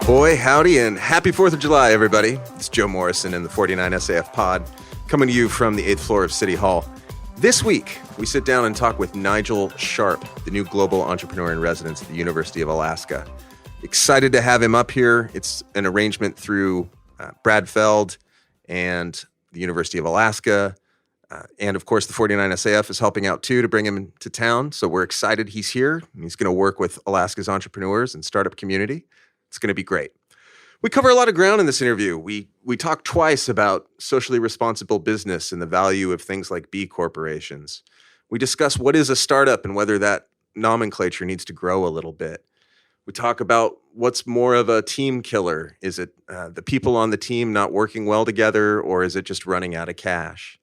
Boy, howdy, and happy 4th of July, everybody. It's Joe Morrison in the 49 SAF pod, coming to you from the 8th floor of City Hall. This week, we sit down and talk with Nigel Sharp, the new global entrepreneur in residence at the University of Alaska. Excited to have him up here. It's an arrangement through Brad Feld and the University of Alaska. And of course, the 49 SAF is helping out too to bring him to town. So we're excited he's here. And he's going to work with Alaska's entrepreneurs and startup community. It's going to be great. We cover a lot of ground in this interview. We talk twice about socially responsible business and the value of things like B corporations. We discuss what is a startup and whether that nomenclature needs to grow a little bit. We talk about what's more of a team killer. Is it the people on the team not working well together, or is it just running out of cash?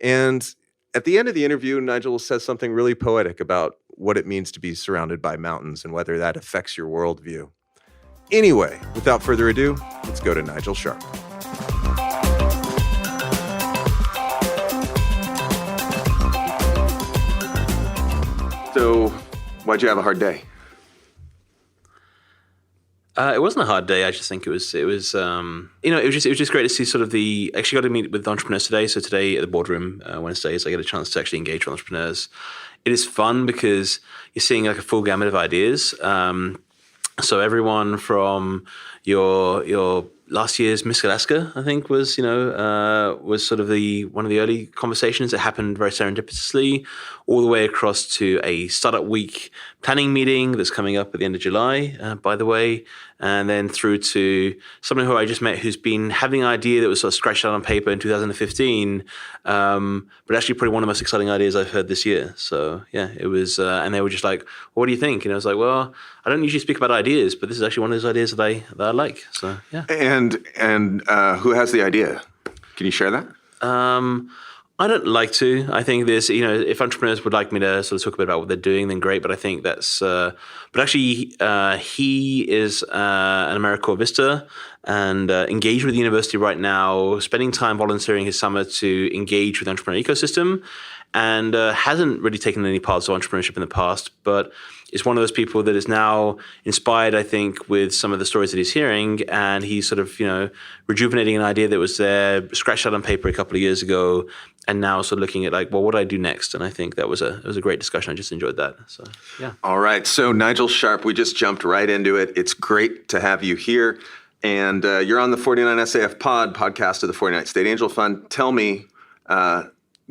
And at the end of the interview, Nigel says something really poetic about what it means to be surrounded by mountains and whether that affects your worldview. Anyway, without further ado, let's go to Nigel Sharp. So, why'd you have a hard day? It wasn't a hard day. I just think it was just great to see sort of actually got to meet with entrepreneurs today. So today at the boardroom, Wednesdays, I get a chance to actually engage with entrepreneurs. It is fun because you're seeing like a full gamut of ideas. So everyone from your last year's Miss Alaska, I think, was sort of one of the early conversations that happened very serendipitously, all the way across to a startup week planning meeting that's coming up at the end of July, by the way, and then through to someone who I just met who's been having an idea that was sort of scratched out on paper in 2015, but actually probably one of the most exciting ideas I've heard this year. So yeah, it was, and they were just like, well, "What do you think?" And I was like, "Well, I don't usually speak about ideas, but this is actually one of those ideas that I like." So yeah. And who has the idea? Can you share that? I don't like to. I think there's, if entrepreneurs would like me to sort of talk a bit about what they're doing, then great. But I think that's, but actually, he is an AmeriCorps visitor and engaged with the university right now, spending time volunteering his summer to engage with the entrepreneurial ecosystem, and hasn't really taken any parts of entrepreneurship in the past, but is one of those people that is now inspired, I think, with some of the stories that he's hearing, and he's sort of, rejuvenating an idea that was there, scratched out on paper a couple of years ago, and now sort of looking at like, well, what do I do next? And I think it was a great discussion. I just enjoyed that. So yeah. All right. So Nigel Sharp, we just jumped right into it. It's great to have you here, and you're on the 49 SAF podcast of the 49 State Angel Fund. Tell me,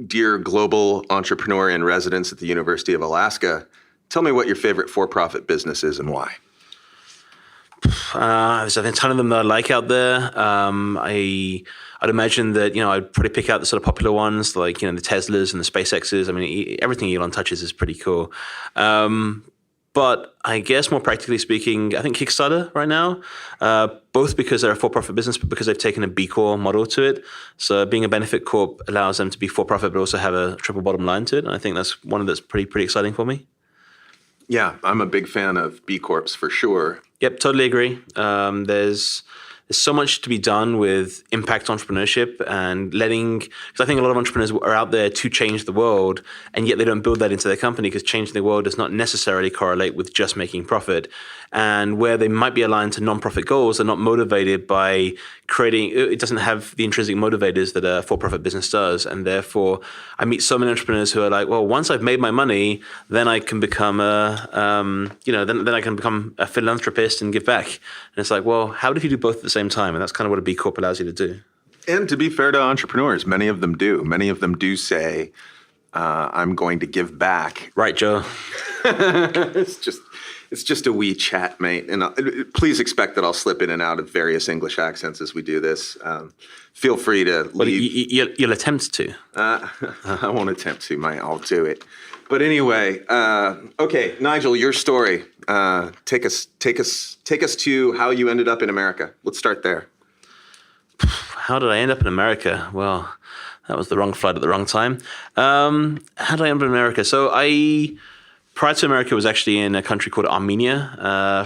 dear global entrepreneur in residence at the University of Alaska, tell me what your favorite for-profit business is and why. There's a ton of them that I like out there. I'd imagine that, I'd probably pick out the sort of popular ones like, the Teslas and the SpaceXs. I mean, everything Elon touches is pretty cool. But I guess more practically speaking, I think Kickstarter right now, both because they're a for-profit business, but because they've taken a B Corp model to it. So being a benefit corp allows them to be for-profit, but also have a triple bottom line to it. And I think that's one that's pretty exciting for me. Yeah, I'm a big fan of B Corps for sure. Yep, totally agree. There's so much to be done with impact entrepreneurship and because I think a lot of entrepreneurs are out there to change the world, and yet they don't build that into their company because changing the world does not necessarily correlate with just making profit. And where they might be aligned to non-profit goals, they're not motivated by it doesn't have the intrinsic motivators that a for-profit business does. And therefore, I meet so many entrepreneurs who are like, well, once I've made my money, then I can become then I can become a philanthropist and give back. And it's like, well, how do you do both at the same time? And that's kind of what a B Corp allows you to do. And to be fair to entrepreneurs, many of them do. Many of them do say, I'm going to give back. Right, Joe. It's just a wee chat, mate. And please expect that I'll slip in and out of various English accents as we do this. Feel free to leave. Well, you'll attempt to. I won't attempt to, mate. I'll do it. But anyway, okay, Nigel, your story. Take us to how you ended up in America. Let's start there. How did I end up in America? Well, that was the wrong flight at the wrong time. How did I end up in America? So prior to America, was actually in a country called Armenia.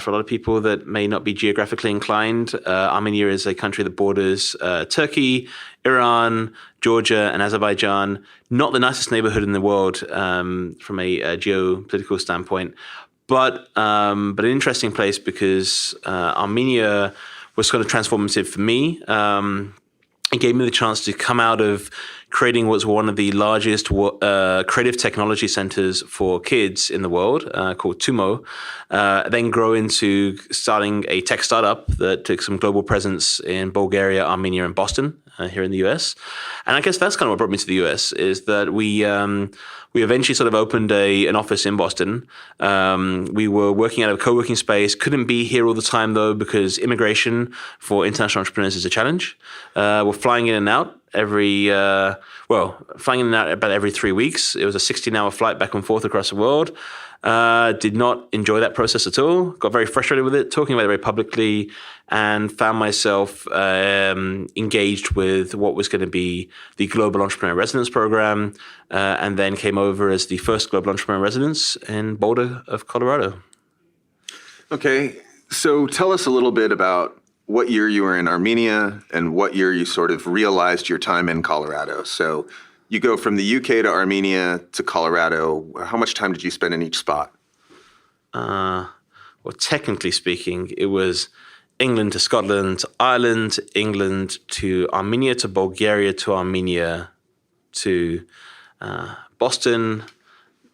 For a lot of people that may not be geographically inclined, Armenia is a country that borders Turkey, Iran, Georgia, and Azerbaijan. Not the nicest neighborhood in the world from a geopolitical standpoint, but an interesting place because Armenia was kind of transformative for me. It gave me the chance to come out of creating what's one of the largest creative technology centers for kids in the world, called Tumo, then grow into starting a tech startup that took some global presence in Bulgaria, Armenia, and Boston here in the US. And I guess that's kind of what brought me to the US, is that we eventually sort of opened an office in Boston. We were working out of a co-working space, couldn't be here all the time though, because immigration for international entrepreneurs is a challenge. We're flying in and out flying in and out about every 3 weeks. It was a 16-hour flight back and forth across the world. Did not enjoy that process at all. Got very frustrated with it, talking about it very publicly, and found myself engaged with what was going to be the Global Entrepreneur Residence Program, and then came over as the first Global Entrepreneur Residence in Boulder of Colorado. Okay, so tell us a little bit about what year you were in Armenia and what year you sort of realized your time in Colorado. So you go from the UK to Armenia to Colorado. How much time did you spend in each spot? Well, technically speaking, it was England to Scotland to Ireland, England to Armenia to Bulgaria to Armenia to Boston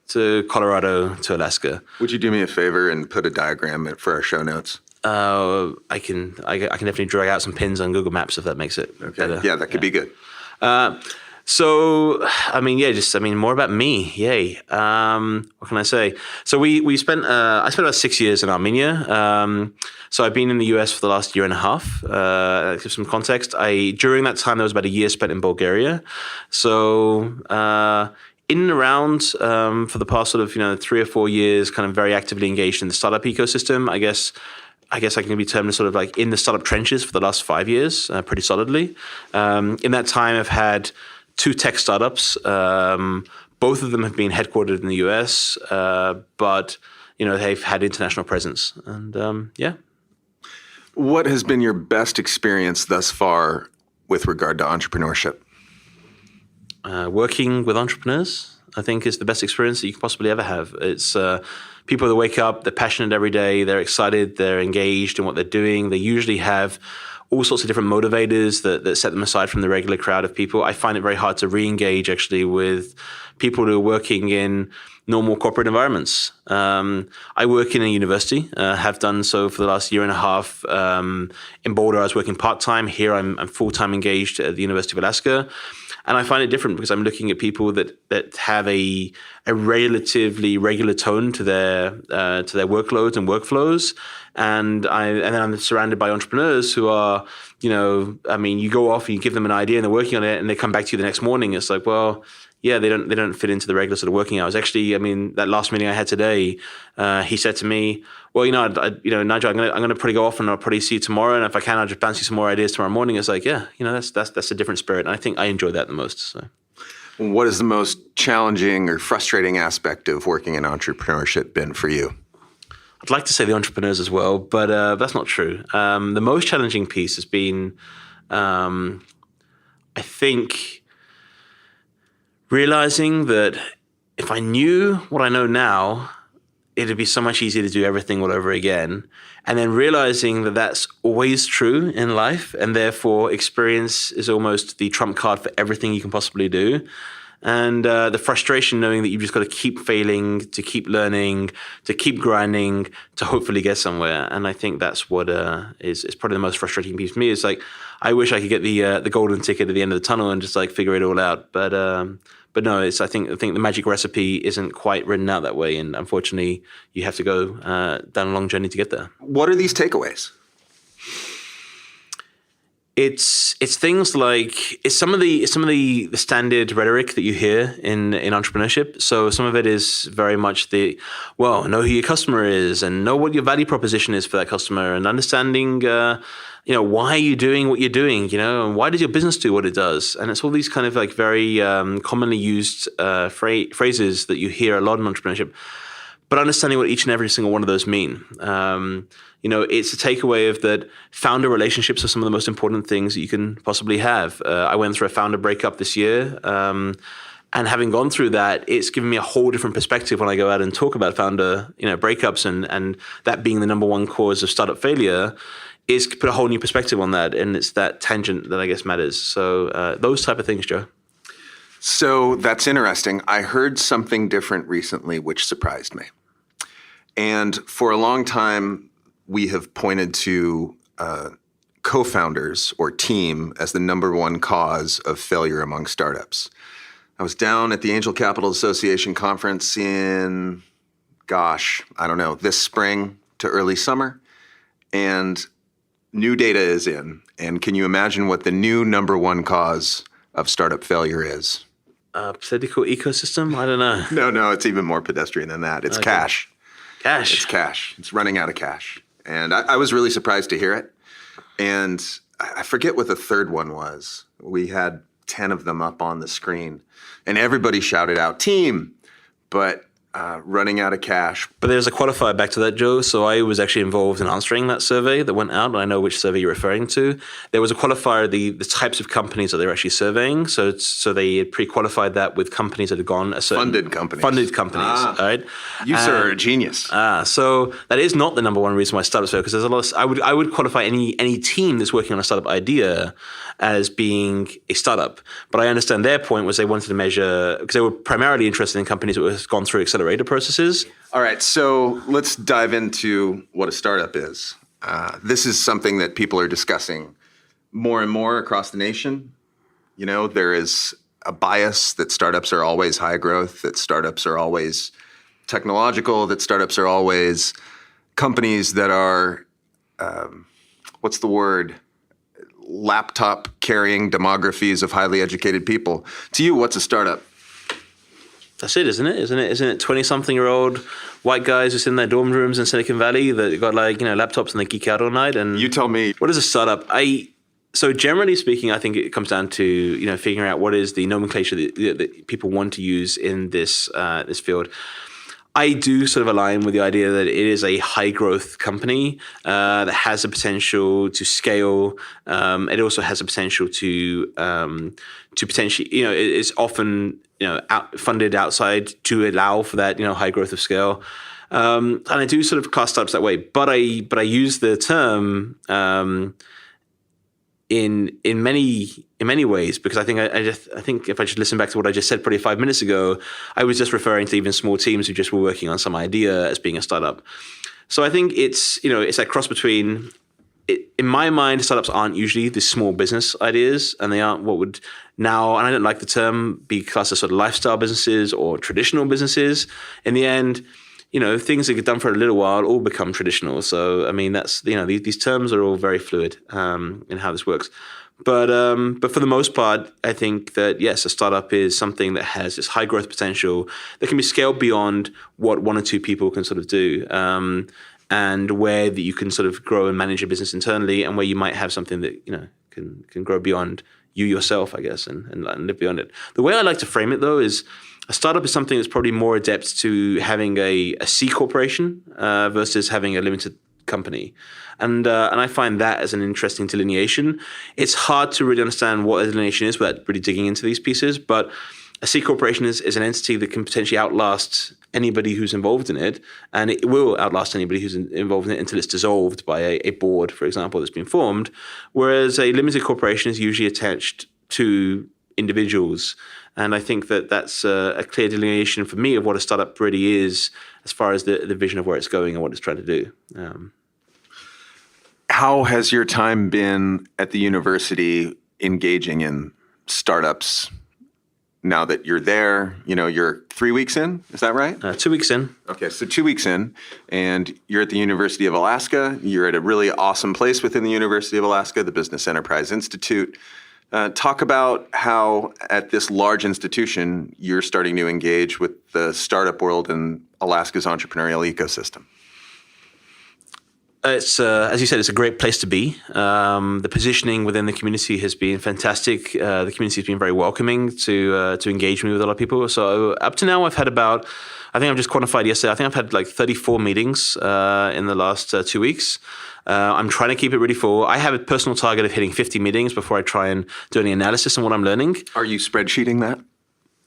to Colorado to Alaska. Would you do me a favor and put a diagram for our show notes? I can definitely drag out some pins on Google Maps if that makes it better. Yeah, that could be good. So, more about me. Yay. What can I say? So I spent about 6 years in Armenia. So I've been in the US for the last year and a half. To give some context, during that time, there was about a year spent in Bulgaria. So, in and around for the past sort of 3 or 4 years, kind of very actively engaged in the startup ecosystem. I guess I can be termed as sort of like in the startup trenches for the last 5 years, pretty solidly. In that time, I've had 2 tech startups. Both of them have been headquartered in the US, but they've had international presence. And What has been your best experience thus far with regard to entrepreneurship? Working with entrepreneurs, I think, is the best experience that you could possibly ever have. It's people that wake up, they're passionate every day, they're excited, they're engaged in what they're doing. They usually have all sorts of different motivators that set them aside from the regular crowd of people. I find it very hard to re-engage actually with people who are working in normal corporate environments. I work in a university, have done so for the last year and a half. In Boulder, I was working part-time. Here, I'm full-time engaged at the University of Alaska. And I find it different because I'm looking at people that have a relatively regular tone to their workloads and workflows, and then I'm surrounded by entrepreneurs who are, you go off and you give them an idea and they're working on it, and they come back to you the next morning. It's like, well, yeah, they don't fit into the regular sort of working hours. Actually, that last meeting I had today, he said to me, well, Nigel, I'm gonna probably go off and I'll probably see you tomorrow. And if I can, I'll just bounce you some more ideas tomorrow morning. It's like, yeah, that's a different spirit. And I think I enjoy that the most. So, what is the most challenging or frustrating aspect of working in entrepreneurship been for you? I'd like to say the entrepreneurs as well, but that's not true. The most challenging piece has been, I think, realizing that if I knew what I know now, it'd be so much easier to do everything all over again. And then realizing that that's always true in life, and therefore experience is almost the trump card for everything you can possibly do. And the frustration knowing that you've just got to keep failing, to keep learning, to keep grinding, to hopefully get somewhere. And I think that's what is probably the most frustrating piece for me. Is like, I wish I could get the golden ticket at the end of the tunnel and just like figure it all out. But no, I think the magic recipe isn't quite written out that way. And unfortunately, you have to go down a long journey to get there. What are these takeaways? It's things like some of the standard rhetoric that you hear in entrepreneurship. So some of it is very much know who your customer is and know what your value proposition is for that customer, and understanding why are you doing what you're doing, and why does your business do what it does? And it's all these kind of like very commonly used phrases that you hear a lot in entrepreneurship. But understanding what each and every single one of those mean. It's a takeaway of that founder relationships are some of the most important things that you can possibly have. I went through a founder breakup this year, And having gone through that, it's given me a whole different perspective when I go out and talk about founder, breakups and that being the number one cause of startup failure. Is put a whole new perspective on that, and it's that tangent that I guess matters. So those type of things, Joe. So that's interesting. I heard something different recently, which surprised me. And for a long time, we have pointed to co-founders or team as the number one cause of failure among startups. I was down at the Angel Capital Association conference in, this spring to early summer, and new data is in. And can you imagine what the new number one cause of startup failure is? Political ecosystem? I don't know. No, it's even more pedestrian than that. It's cash. Cash. It's cash. It's running out of cash. And I was really surprised to hear it. And I forget what the third one was. We had 10 of them up on the screen. And everybody shouted out, team, but running out of cash. But there's a qualifier back to that, Joe. So I was actually involved in answering that survey that went out, and I know which survey you're referring to. There was a qualifier, the types of companies that they're actually surveying. So they had pre-qualified that with companies that had gone a certain... Funded companies. Funded companies, all right? You, sir, are a genius. So that is not the number one reason why startups fail, because there's a lot of... I would qualify any team that's working on a startup idea as being a startup. But I understand their point was they wanted to measure, because they were primarily interested in companies that have gone through accelerator processes. All right, so let's dive into what a startup is. This is something that people are discussing more and more across the nation. There is a bias that startups are always high growth, that startups are always technological, that startups are always companies that are, laptop carrying demographies of highly educated people. To you, what's a startup? That's it, isn't it? Isn't it 20-something-year-old white guys who sit in their dorm rooms in Silicon Valley that got laptops and they geek out all night? And you tell me. What is a startup? So generally speaking, I think it comes down to figuring out what is the nomenclature that people want to use in this field. I do sort of align with the idea that it is a high growth company that has the potential to scale. It also has the potential to potentially, it's often funded outside to allow for that high growth of scale. And I do sort of class startups that way, but I use the term in many ways, because I think if I should listen back to what I just said probably 5 minutes ago, I was just referring to even small teams who just were working on some idea as being a startup. So I think it's that cross between, in my mind, startups aren't usually the small business ideas, and they aren't what would now, and I don't like the term, be classed as sort of lifestyle businesses or traditional businesses. In the end, things that get done for a little while all become traditional. So, I mean, that's, these terms are all very fluid in how this works. But for the most part, I think that, yes, a startup is something that has this high growth potential that can be scaled beyond what one or two people can sort of do. And where that you can sort of grow and manage your business internally, and where you might have something that, can grow beyond you yourself, I guess, and live beyond it. The way I like to frame it, though, is a startup is something that's probably more adept to having a C corporation versus having a limited company. And I find that as an interesting delineation. It's hard to really understand what a delineation is without really digging into these pieces, but a C corporation is an entity that can potentially outlast anybody who's involved in it, and it will outlast anybody who's involved in it until it's dissolved by a board, for example, that's been formed, whereas a limited corporation is usually attached to individuals. And I think that that's a clear delineation for me of what a startup really is, as far as the vision of where it's going and what it's trying to do. How has your time been at the university engaging in startups now that you're there? You're 3 weeks in, is that right? 2 weeks in. Okay, so 2 weeks in, and you're at the University of Alaska. You're at a really awesome place within the University of Alaska, the Business Enterprise Institute. Talk about how at this large institution you're starting to engage with the startup world and Alaska's entrepreneurial ecosystem. It's as you said, it's a great place to be. The positioning within the community has been fantastic. The community has been very welcoming to engage me with a lot of people. So up to now, I've had about, I think I've just quantified yesterday, I think I've had like 34 meetings in the last 2 weeks. I'm trying to keep it really full. I have a personal target of hitting 50 meetings before I try and do any analysis on what I'm learning. Are you spreadsheeting that?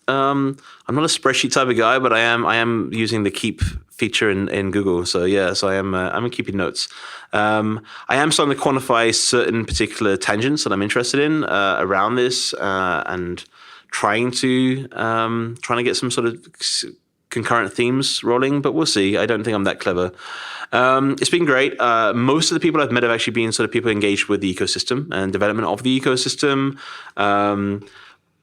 I'm not a spreadsheet type of guy, but I am using the keep feature in Google. So I'm keeping notes. I am starting to quantify certain particular tangents that I'm interested in around this, and trying to get some sort of concurrent themes rolling. But we'll see. I don't think I'm that clever. It's been great. Most of the people I've met have actually been sort of people engaged with the ecosystem and development of the ecosystem.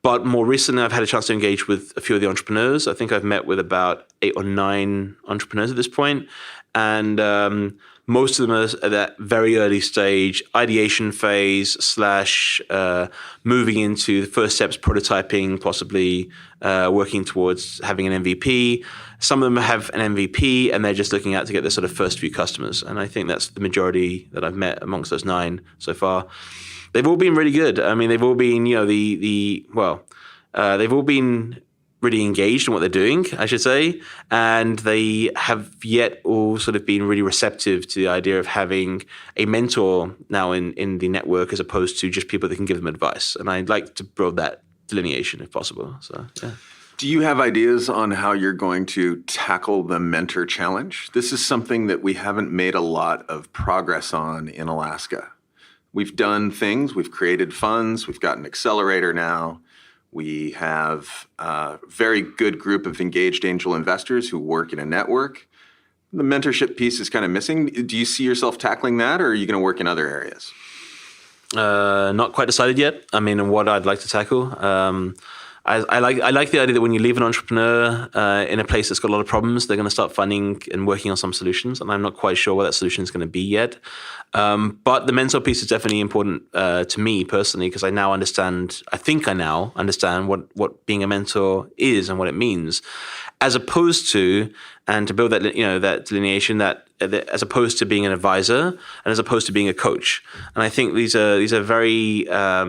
But more recently, I've had a chance to engage with a few of the entrepreneurs. I think I've met with about 8 or 9 entrepreneurs at this point. And most of them are at that very early stage, ideation phase / moving into the first steps, prototyping, possibly working towards having an MVP. Some of them have an MVP and they're just looking out to get their sort of first few customers. And I think that's the majority that I've met amongst those 9 so far. They've all been really good. I mean, they've all been, they've all been really engaged in what they're doing, I should say. And they have yet all sort of been really receptive to the idea of having a mentor now in the network as opposed to just people that can give them advice. And I'd like to build that delineation if possible. So, yeah. Do you have ideas on how you're going to tackle the mentor challenge? This is something that we haven't made a lot of progress on in Alaska. We've done things, we've created funds, we've got an accelerator now. We have a very good group of engaged angel investors who work in a network. The mentorship piece is kind of missing. Do you see yourself tackling that, or are you going to work in other areas? Not quite decided yet. I mean, what I'd like to tackle. I like the idea that when you leave an entrepreneur in a place that's got a lot of problems, they're going to start finding and working on some solutions. And I'm not quite sure what that solution is going to be yet. But the mentor piece is definitely important to me personally, because I think I now understand what being a mentor is and what it means, as opposed to, and to build that, that delineation, that as opposed to being an advisor and as opposed to being a coach. And I think these are very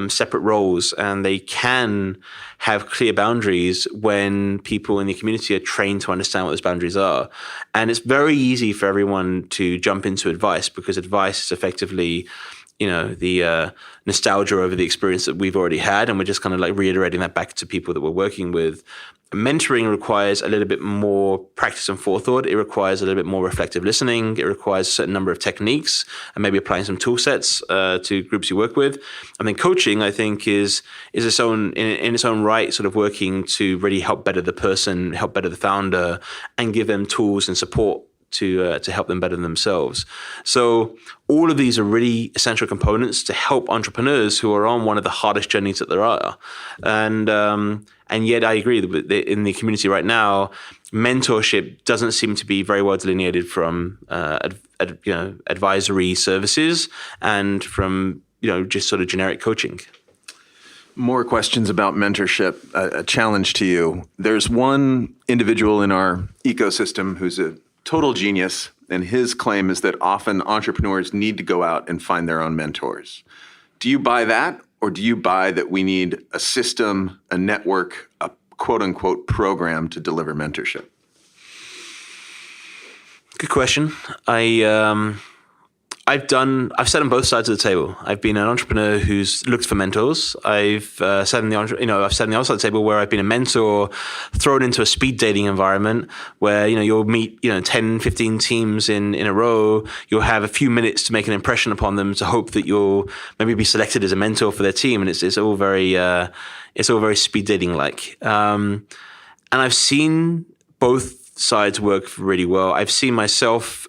separate roles, and they can have clear boundaries when people in the community are trained to understand what those boundaries are. And it's very easy for everyone to jump into advice, because advice is effectively, the nostalgia over the experience that we've already had, and we're just kind of like reiterating that back to people that we're working with. Mentoring requires a little bit more practice and forethought. It requires a little bit more reflective listening. It requires a certain number of techniques and maybe applying some tool sets to groups you work with. And then coaching, I think, is its own in its own right, sort of working to really help better the person, help better the founder, and give them tools and support to help them better themselves. So all of these are really essential components to help entrepreneurs who are on one of the hardest journeys that there are. And yet I agree that in the community right now, mentorship doesn't seem to be very well delineated from advisory services and from just sort of generic coaching. More questions about mentorship. A challenge to you. There's one individual in our ecosystem who's a total genius, and his claim is that often entrepreneurs need to go out and find their own mentors. Do you buy that, or do you buy that we need a system, a network, a quote-unquote program to deliver mentorship? Good question. I've sat on both sides of the table. I've been an entrepreneur who's looked for mentors. I've sat on the other side of the table where I've been a mentor thrown into a speed dating environment where you'll meet 10, 15 teams in a row. You'll have a few minutes to make an impression upon them to hope that you'll maybe be selected as a mentor for their team, and it's all very speed dating like. And I've seen both sides work really well. I've seen myself.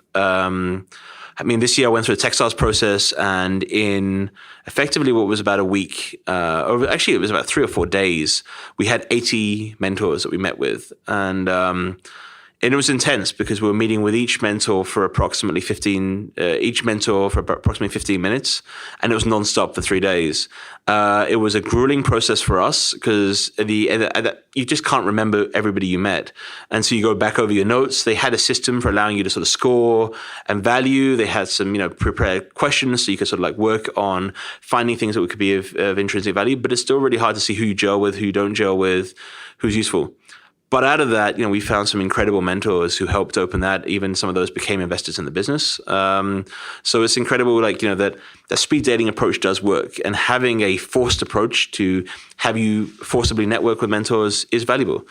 This year I went through a textiles process, and in effectively what was about a week, or actually it was about 3 or 4 days, we had 80 mentors that we met with. And it was intense because we were meeting with each mentor for approximately 15 minutes, and it was nonstop for 3 days. It was a grueling process for us because you just can't remember everybody you met. And so you go back over your notes. They had a system for allowing you to sort of score and value. They had some, prepared questions so you could sort of like work on finding things that could be of intrinsic value, but it's still really hard to see who you gel with, who you don't gel with, who's useful. But out of that, we found some incredible mentors who helped open that. Even some of those became investors in the business. So it's incredible, that the speed dating approach does work, and having a forced approach to have you forcibly network with mentors is valuable.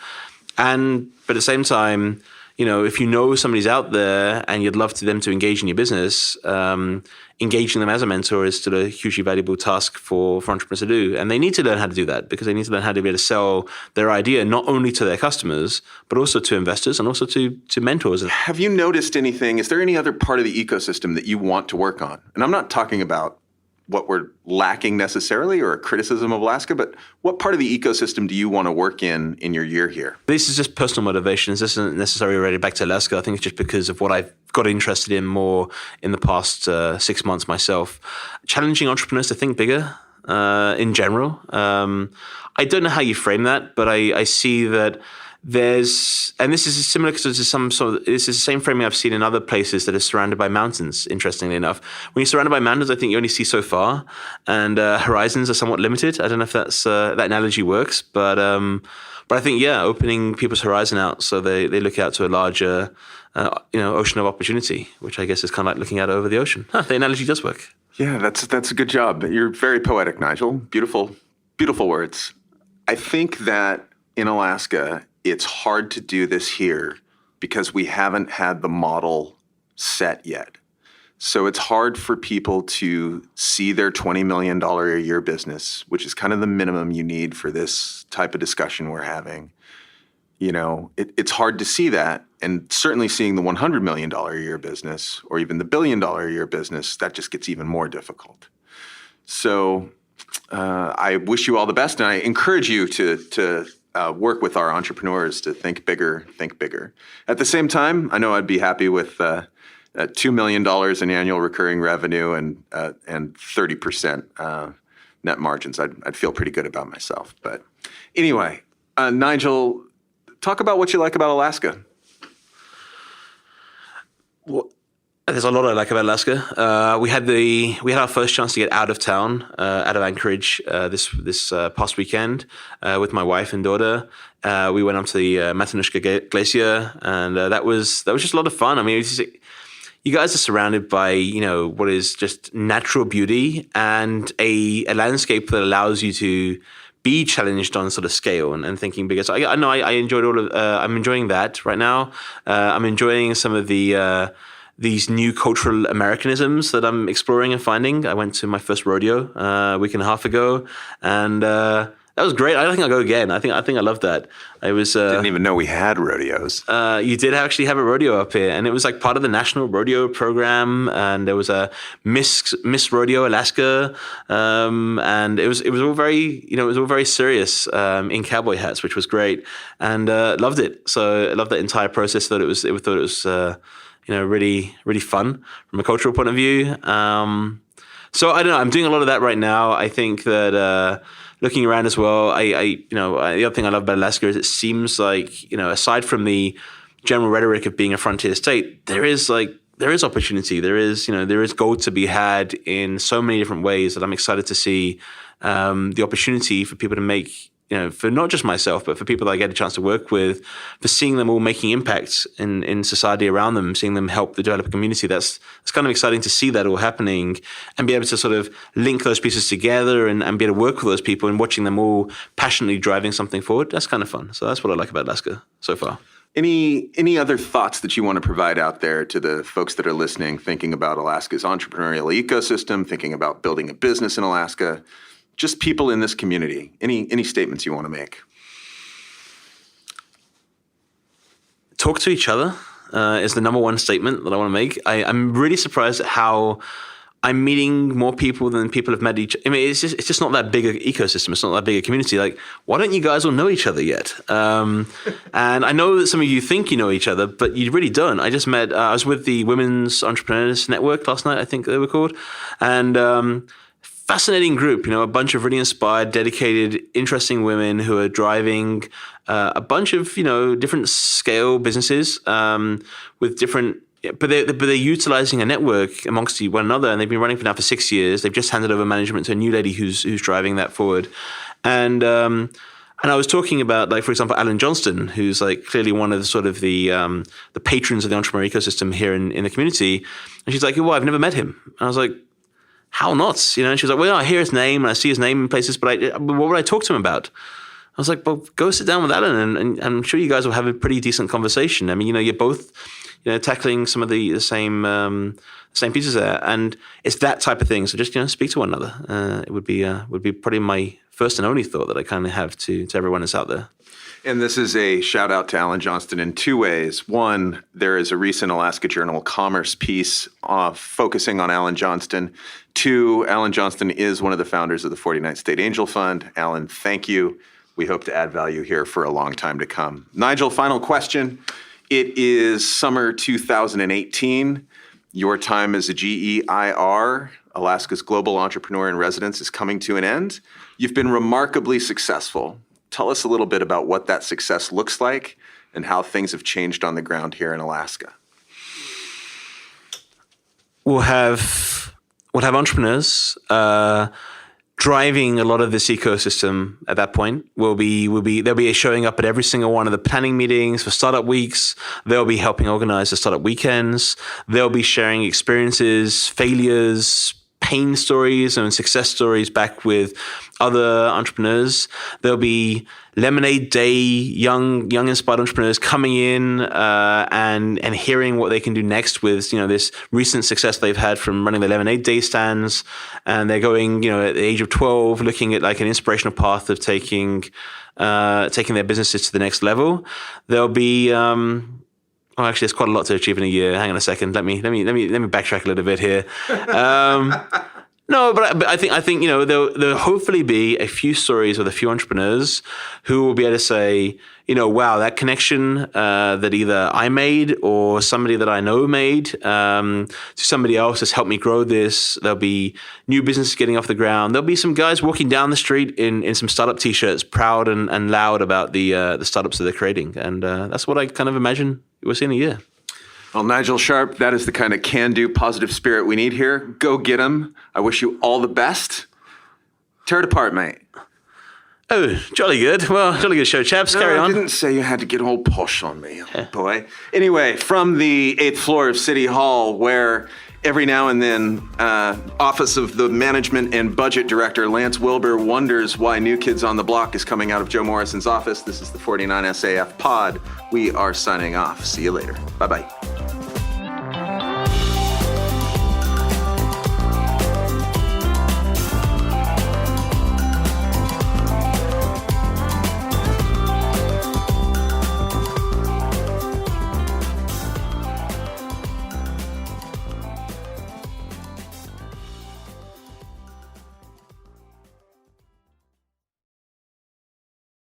But at the same time, if you know somebody's out there and you'd love them to engage in your business, engaging them as a mentor is still a hugely valuable task for entrepreneurs to do. And they need to learn how to do that, because they need to learn how to be able to sell their idea, not only to their customers, but also to investors and also to mentors. Have you noticed anything? Is there any other part of the ecosystem that you want to work on? And I'm not talking about what we're lacking necessarily or a criticism of Alaska, but what part of the ecosystem do you want to work in your year here? This is just personal motivations. This isn't necessarily related back to Alaska. I think it's just because of what I've got interested in more in the past 6 months myself. Challenging entrepreneurs to think bigger in general. I don't know how you frame that, but I see that and this is similar because this is the same framing I've seen in other places that are surrounded by mountains, interestingly enough. When you're surrounded by mountains, I think you only see so far, and horizons are somewhat limited. I don't know if that analogy works, but I think, opening people's horizon out so they look out to a larger ocean of opportunity, which I guess is kind of like looking out over the ocean. The analogy does work. Yeah, that's a good job. You're very poetic, Nigel. Beautiful, beautiful words. I think that in Alaska, it's hard to do this here because we haven't had the model set yet. So it's hard for people to see their $20 million a year business, which is kind of the minimum you need for this type of discussion we're having. It's hard to see that. And certainly seeing the $100 million a year business or even the $1 billion a year business, that just gets even more difficult. So I wish you all the best, and I encourage you to work with our entrepreneurs to think bigger, think bigger. At the same time, I know I'd be happy with $2 million in annual recurring revenue and 30% net margins. I'd feel pretty good about myself. But anyway, Nigel, talk about what you like about Alaska. Well, there's a lot I like about Alaska. We had our first chance to get out of town, out of Anchorage, this past weekend with my wife and daughter. We went up to the Matanuska Glacier, and that was just a lot of fun. I mean, you guys are surrounded by what is just natural beauty and a landscape that allows you to be challenged on sort of scale and thinking bigger. So I know I enjoyed I'm enjoying that right now. I'm enjoying some of these new cultural Americanisms that I'm exploring and finding. I went to my first rodeo a week and a half ago, and that was great. I think I'll go again. I think I loved that. I was didn't even know we had rodeos. You did actually have a rodeo up here, and it was like part of the National Rodeo Program. And there was a Miss Rodeo Alaska, and it was all very serious in cowboy hats, which was great, and loved it. So I loved that entire process. Thought it was really, really fun from a cultural point of view. So I don't know. I'm doing a lot of that right now. I think that looking around as well, the other thing I love about Alaska is it seems like, aside from the general rhetoric of being a frontier state, there is opportunity. There is gold to be had in so many different ways that I'm excited to see the opportunity for people to make, for not just myself, but for people that I get a chance to work with, for seeing them all making impacts in society around them, seeing them help the developer community. It's kind of exciting to see that all happening and be able to sort of link those pieces together and be able to work with those people and watching them all passionately driving something forward. That's kind of fun. So that's what I like about Alaska so far. Any other thoughts that you want to provide out there to the folks that are listening, thinking about Alaska's entrepreneurial ecosystem, thinking about building a business in Alaska? Just people in this community. Any statements you want to make? Talk to each other is the number one statement that I want to make. I'm really surprised at how I'm meeting more people than people have met each. I mean, it's just not that big an ecosystem. It's not that big a community. Like, why don't you guys all know each other yet? And I know that some of you think you know each other, but you really don't. I just met. I was with the Women's Entrepreneurs Network last night. I think they were called, and. Fascinating group, a bunch of really inspired, dedicated, interesting women who are driving a bunch of, different scale businesses with different, but they're utilizing a network amongst one another, and they've been running for 6 years. They've just handed over management to a new lady who's driving that forward, and And I was talking about, like, for example, Alan Johnston, who's like clearly one of the sort of the patrons of the entrepreneurial ecosystem here in the community. And she's like, well, I've never met him. And I was like, how not? You know, and she was like, well, I hear his name and I see his name in places, but what would I talk to him about? I was like, well, go sit down with Alan and I'm sure you guys will have a pretty decent conversation. I mean, you know, you're both, you know, tackling some of the same pieces there. And it's that type of thing. So just, you know, speak to one another. It would be probably my first and only thought that I kind of have to everyone that's out there. And this is a shout out to Alan Johnston in two ways. One, there is a recent Alaska Journal Commerce piece focusing on Alan Johnston. Two, Alan Johnston is one of the founders of the 49th State Angel Fund. Alan, thank you. We hope to add value here for a long time to come. Nigel, final question. It is summer 2018. Your time as a GEIR, Alaska's Global Entrepreneur in Residence, is coming to an end. You've been remarkably successful. Tell us a little bit about what that success looks like and how things have changed on the ground here in Alaska. We'll have entrepreneurs driving a lot of this ecosystem at that point. They'll be showing up at every single one of the planning meetings for startup weeks. They'll be helping organize the startup weekends. They'll be sharing experiences, failures, pain stories and success stories back with other entrepreneurs. There'll be Lemonade Day, young inspired entrepreneurs coming in and hearing what they can do next with, you know, this recent success they've had from running the Lemonade Day stands. And they're going, you know, at the age of 12, looking at like an inspirational path of taking their businesses to the next level. There'll be oh, actually, there's quite a lot to achieve in a year. Hang on a second. Let me backtrack a little bit here. No, but I think you know there'll hopefully be a few stories with a few entrepreneurs who will be able to say, you know, wow, that connection that either I made or somebody that I know made to somebody else has helped me grow this. There'll be new businesses getting off the ground. There'll be some guys walking down the street in some startup t-shirts, proud and loud about the startups that they're creating, and that's what I kind of imagine we'll see in a year. Well, Nigel Sharp, that is the kind of can-do, positive spirit we need here. Go get him. I wish you all the best. Tear it apart, mate. Oh, jolly good. Well, jolly good show, chaps. Carry on. I didn't say you had to get all posh on me, boy. Anyway, from the 8th floor of City Hall, where every now and then Office of the Management and Budget Director Lance Wilbur wonders why New Kids on the Block is coming out of Joe Morrison's office. This is the 49 SAF pod. We are signing off. See you later. Bye-bye.